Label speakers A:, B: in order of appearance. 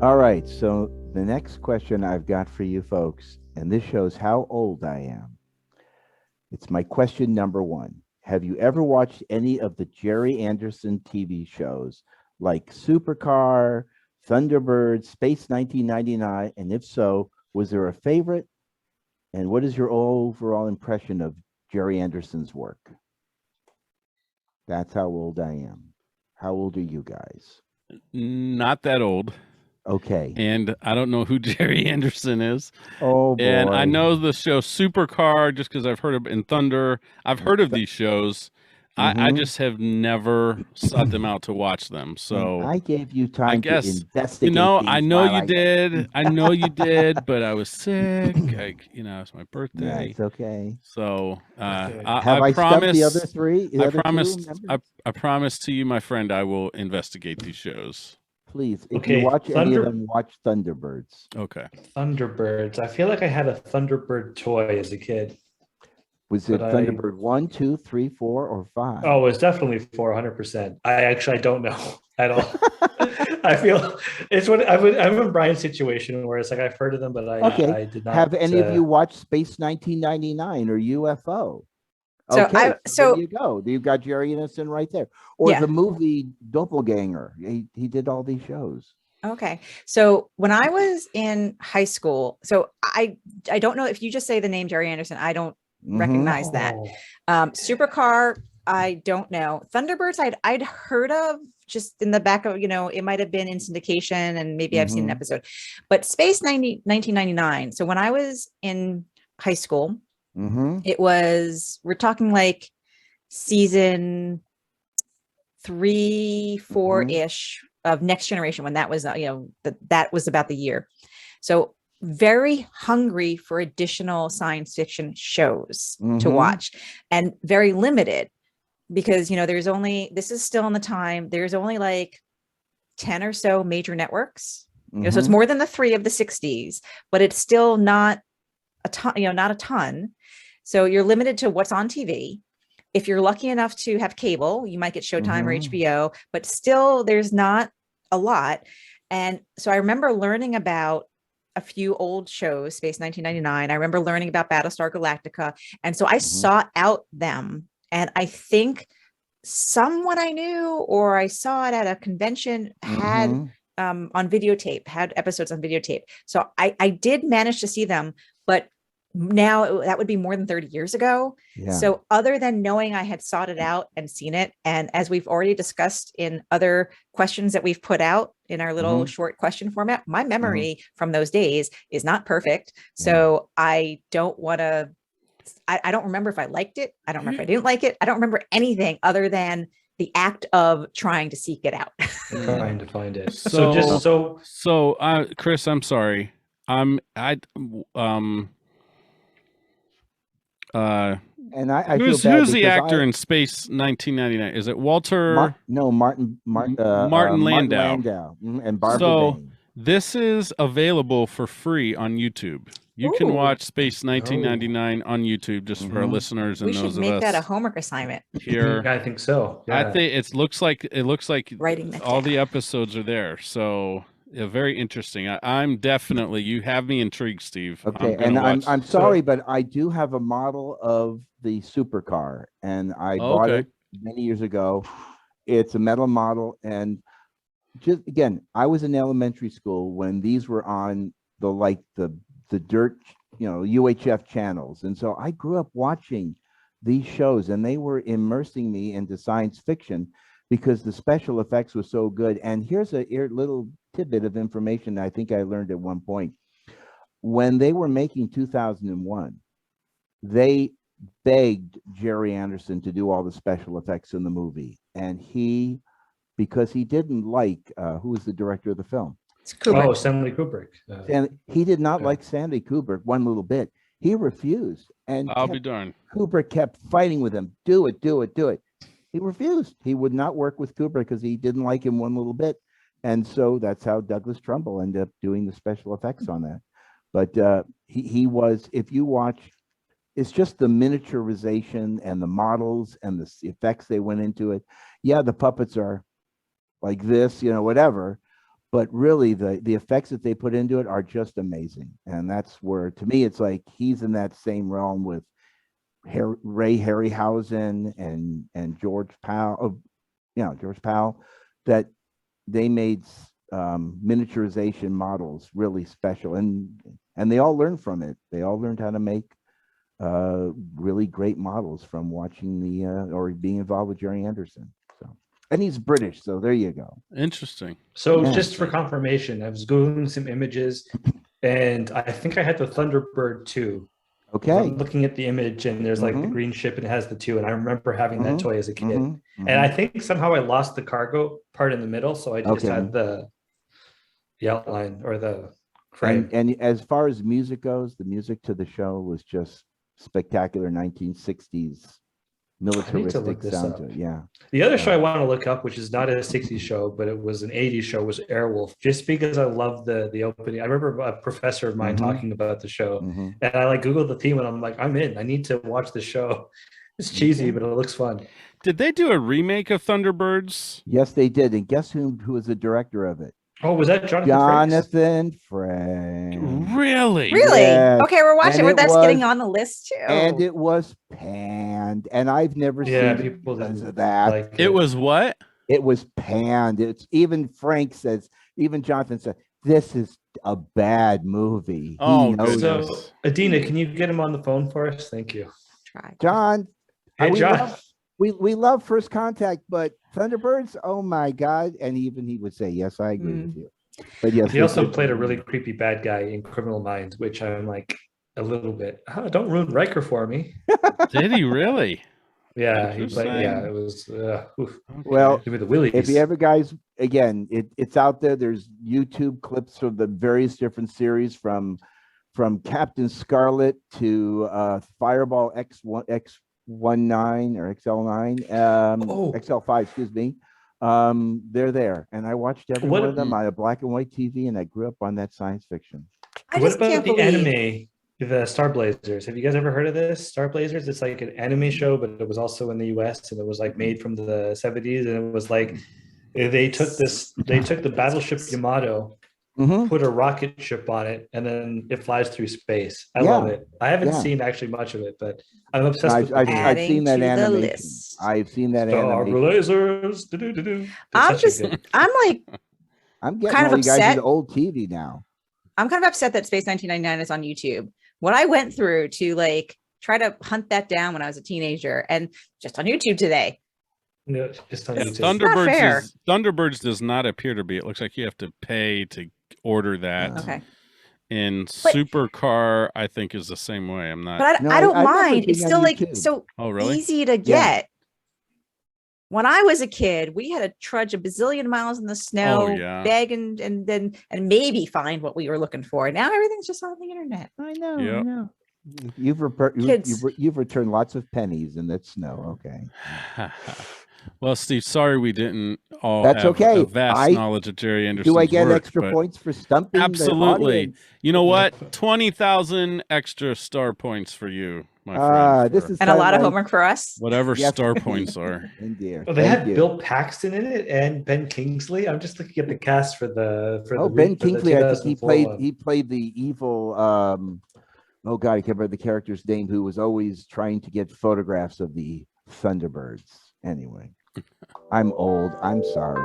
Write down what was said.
A: All right. So the next question I've got for you folks, and this shows how old I am. It's my question number one. Have you ever watched any of the Gerry Anderson TV shows like Supercar, Thunderbirds, Space 1999? And if so, was there a favorite? And what is your overall impression of Gerry Anderson's work? That's how old I am. How old are you guys?
B: Not that old.
A: Okay.
B: And I don't know who Gerry Anderson is.
A: Oh boy.
B: And I know the show Supercar just because I've heard of in Thunder. I've heard of these shows. I just have never sought them out to watch them. So
A: I gave you time
B: I guess,
A: to investigate.
B: I know you did. I know you did, but I was sick. It's my birthday.
A: Yeah, it's okay.
B: So
A: I promised the other three.
B: I promised to you, my friend, I will investigate these shows.
A: Please, if you watch any of them, watch Thunderbirds.
B: Okay.
C: Thunderbirds. I feel like I had a Thunderbird toy as a kid.
A: Was it Thunderbird 1, 2, 3, 4, or 5?
C: Oh, it was definitely 4, 100%. I don't know at all. I feel it's what I'm in Brian's situation where it's like I've heard of them, but I did not.
A: Have any of you watched Space 1999 or UFO?
D: So
A: okay, there you go. You've got Gerry Anderson right there. Or the movie Doppelganger. He did all these shows.
D: Okay. So when I was in high school, so I don't know if you just say the name Gerry Anderson, I don't recognize that. Supercar, I don't know. Thunderbirds, I'd heard of just in the back of, it might have been in syndication and maybe I've seen an episode. But Space 1999. So when I was in high school, it was, we're talking like season 3, 4-ish of Next Generation when that was, that was about the year. So very hungry for additional science fiction shows to watch and very limited because, this is still in the time, there's only like 10 or so major networks, so it's more than the 3 of the 60s, but it's still not a ton, not a ton. So you're limited to what's on TV. If you're lucky enough to have cable, you might get Showtime or HBO, but still there's not a lot. And so I remember learning about a few old shows, Space 1999. I remember learning about Battlestar Galactica. And so I sought out them. And I think someone I knew, or I saw it at a convention, had on videotape, had episodes on videotape. So I did manage to see them, but now that would be more than 30 years ago. Yeah. So other than knowing I had sought it out and seen it, and as we've already discussed in other questions that we've put out in our little short question format, my memory from those days is not perfect. So I don't want to, I don't remember if I liked it. I don't remember if I didn't like it. I don't remember anything other than the act of trying to seek it out.
C: Trying to find it.
B: So Chris, I'm sorry.
A: And I
B: who's the actor in Space 1999? Is it Walter?
A: Martin Landau and Barbara Bain.
B: This is available for free on YouTube. You can watch Space 1999 on YouTube, just for our listeners and those of us.
D: We should make that a homework assignment
B: here.
C: I think so. Yeah.
B: I think it looks like
D: writing that
B: all
D: down.
B: the episodes are there. So very interesting. I'm definitely, you have me intrigued, Steve.
A: Okay, and I'm sorry, but I do have a model of the supercar, and I bought it many years ago. It's a metal model, and just again, I was in elementary school when these were on the dirt, UHF channels, and so I grew up watching these shows, and they were immersing me into science fiction because the special effects were so good. And here's a little tidbit of information that I think I learned at one point. When they were making 2001, they begged Gerry Anderson to do all the special effects in the movie, and because he didn't like who was the director of the film?
C: Stanley Kubrick.
A: And he did not like Stanley Kubrick one little bit. He refused, and
B: I'll be darned.
A: Kubrick kept fighting with him. Do it. He refused. He would not work with Kubrick because he didn't like him one little bit. And so that's how Douglas Trumbull ended up doing the special effects on that. But he was, if you watch, it's just the miniaturization and the models and the effects they went into it. Yeah, the puppets are like this, whatever. but really the effects that they put into it are just amazing. And that's where, to me, it's like he's in that same realm with Ray Harryhausen and George Powell, George Powell, that they made miniaturization models really special, and they all learned from it. They all learned how to make really great models from watching or being involved with Gerry Anderson. So, and he's British, so there you go.
B: Interesting.
C: So just for confirmation, I was Googling some images, and I think I had the Thunderbird 2.
A: Okay.
C: I'm looking at the image, and there's like the green ship, and it has the 2, and I remember having that toy as a kid. And I think somehow I lost the cargo part in the middle, so I just had the outline or the frame.
A: And as far as music goes, the music to the show was just spectacular. 1960s militaristic sound to it. Yeah.
C: The other show I want to look up, which is not a 60s show, but it was an 80s show, was Airwolf, just because I love the opening. I remember a professor of mine talking about the show, and I like Googled the theme, and I'm like, I'm in. I need to watch the show. It's cheesy, but it looks fun.
B: Did they do a remake of Thunderbirds?
A: Yes, they did. And guess who was the director of it?
C: Oh, was that
A: Jonathan Frakes?
B: Really?
D: Really?
A: Yes.
D: Okay, we're watching. That's getting on the list too.
A: And it was panned, and I've never seen people because of that.
C: Like
B: it was what?
A: It was panned. It's even Frank says, even Jonathan said, this is a bad movie.
C: So Adina, can you get him on the phone for us? Thank you.
D: Try.
A: John.
C: Hey, John.
A: We love First Contact, but Thunderbirds, oh my God. And even he would say, yes, I agree with you. But yes,
C: he also played a really creepy bad guy in Criminal Minds, which I'm like a little bit, don't ruin Riker for me.
B: Did he really?
C: Yeah, he played, it was
A: well,
C: with the Willies.
A: If you ever guys, again, it's out there. There's YouTube clips of the various different series from Captain Scarlet to Fireball X19 or XL9, XL5, excuse me. They're there, and I watched every one of them on a black and white TV, and I grew up on that science fiction.
C: What about the anime, the Star Blazers? Have you guys ever heard of this? Star Blazers? It's like an anime show, but it was also in the US, and it was like made from the 70s, and it was like they took the battleship Yamato, put a rocket ship on it, and then it flies through space. I love it. I haven't seen actually much of it, but I'm obsessed with it.
A: I've seen that animation. I've seen that animation.
C: Star
A: I'm getting all you guys into old TV now.
D: I'm kind of upset that Space 1999 is on YouTube. What I went through to like try to hunt that down when I was a teenager, and just on YouTube today.
C: No, just on YouTube.
B: Thunderbirds does not appear to be. It looks like you have to pay to order that.
D: Okay.
B: And Supercar, I think, is the same way. I'm not.
D: But I don't mind. It's still like so easy to get. Yeah. When I was a kid, we had to trudge a bazillion miles in the snow, beg and maybe find what we were looking for. Now everything's just on the internet. I know.
B: Yep.
D: I know.
A: You've returned lots of pennies in that snow. Okay.
B: Well, Steve, sorry we didn't all
A: have
B: a vast knowledge of Gerry Anderson's
A: Do I get
B: work,
A: extra points for stumping?
B: Absolutely. You know what? 20,000 extra star points for you, my friend.
A: This is
D: and a lot of homework for us.
B: Whatever star points are.
C: Oh, they had Bill Paxton in it and Ben Kingsley. I'm just looking at the cast for the
A: Ben Kingsley. I think he played the evil. Oh God, I can't remember the character's name, who was always trying to get photographs of the Thunderbirds. Anyway, I'm old. I'm sorry.